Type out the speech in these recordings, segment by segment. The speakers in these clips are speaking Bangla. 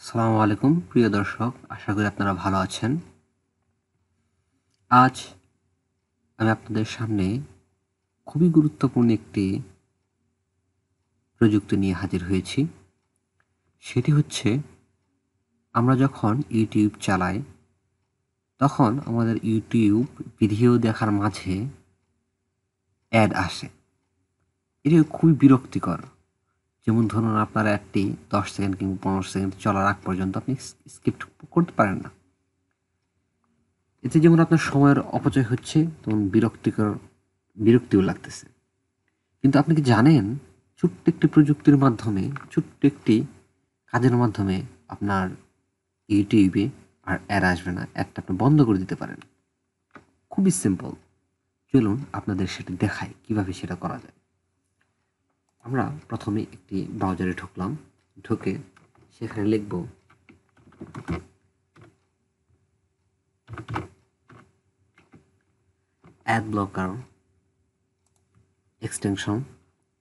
আসসালামু আলাইকুম প্রিয় দর্শক, আশা করি আপনারা ভালো আছেন। আজ আমি আপনাদের সামনে খুবই গুরুত্বপূর্ণ একটি প্রযুক্তি নিয়ে হাজির হয়েছি। সেটি হচ্ছে, আমরা যখন ইউটিউব চালাই তখন আমাদের ইউটিউব ভিডিও দেখার মাঝে অ্যাড আসে। এটি খুবই বিরক্তিকর। যেমন ধরুন, আপনার অ্যাডটি 10 সেকেন্ড কিংবা 15 সেকেন্ড চলার আগ পর্যন্ত আপনি স্কিপ করতে পারেন না। এতে যেমন আপনার সময়ের অপচয় হচ্ছে, তেমন বিরক্তিও লাগতেছে। কিন্তু আপনি কি জানেন, ছোট্ট একটি প্রযুক্তির মাধ্যমে, ছোট্ট একটি কাজের মাধ্যমে আপনার ইউটিউবে আর অ্যাড আসবে না, অ্যাডটা আপনি বন্ধ করে দিতে পারেন। খুবই সিম্পল। চলুন আপনাদের সেটা দেখাই কিভাবে সেটা করা যায়। আমরা প্রথমে একটি ব্রাউজারে ঢুকলাম, ঢুকে সেখানে লিখব add blocker extension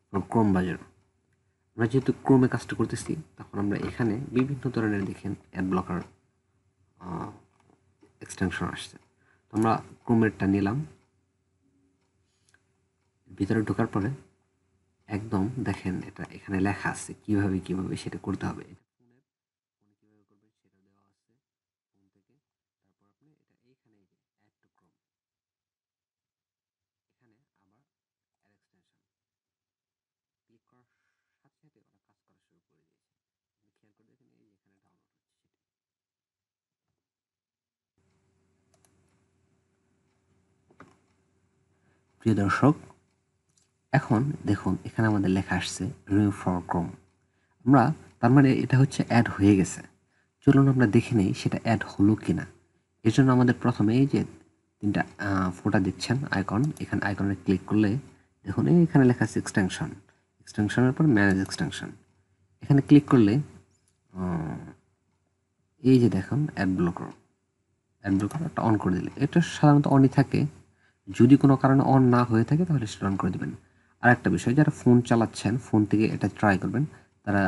for Chrome browser. আমরা যেহেতু ক্রোমে কাজটা করতেছি, তখন আমরা এখানে বিভিন্ন ধরনের দেখেন অ্যাড ব্লকার এক্সটেনশন আসছে। তো আমরা ক্রোমেরটা নিলাম। ভিতরে ঢোকার পরে একদম দেখেন, এটা এখানে লেখা আছে কিভাবে সেটা করতে হবে। প্রিয় দর্শক, এখন দেখুন এখানে আমাদের লেখা আসছে রিমুভ ফর ক্রোম। আমরা তার মানে এটা হচ্ছে অ্যাড হয়ে গেছে। চলুন আমরা দেখে নেই সেটা অ্যাড হলো কিনা। এর জন্য আমাদের প্রথমে এই যে তিনটা ফোটা দিচ্ছেন আইকন, এখানে আইকনে ক্লিক করলে দেখুন এখানে লেখা আছে এক্সটেনশন। এক্সটেনশনের পর ম্যানেজ এক্সটেনশন, এখানে ক্লিক করলে এই যে দেখুন অ্যাড ব্লকারটা অন করে দিলে, এটা সাধারণত অনই থাকে। যদি কোনো কারণে অন না হয়ে থাকে তাহলে সেটা অন করে দেবেন। আর একটা বিষয়, যারা ফোন চালাচ্ছেন ফোন থেকে এটা ট্রাই করবেন, তারা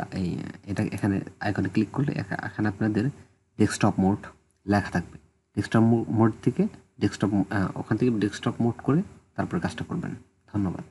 এটা এখানে আইকনে ক্লিক করলে এখানে আপনাদের ডেস্কটপ মোড লেখা থাকবে। ডেস্কটপ মোড থেকে ওখান থেকে ডেস্কটপ মোড করে তারপরে কাজটা করবেন। ধন্যবাদ।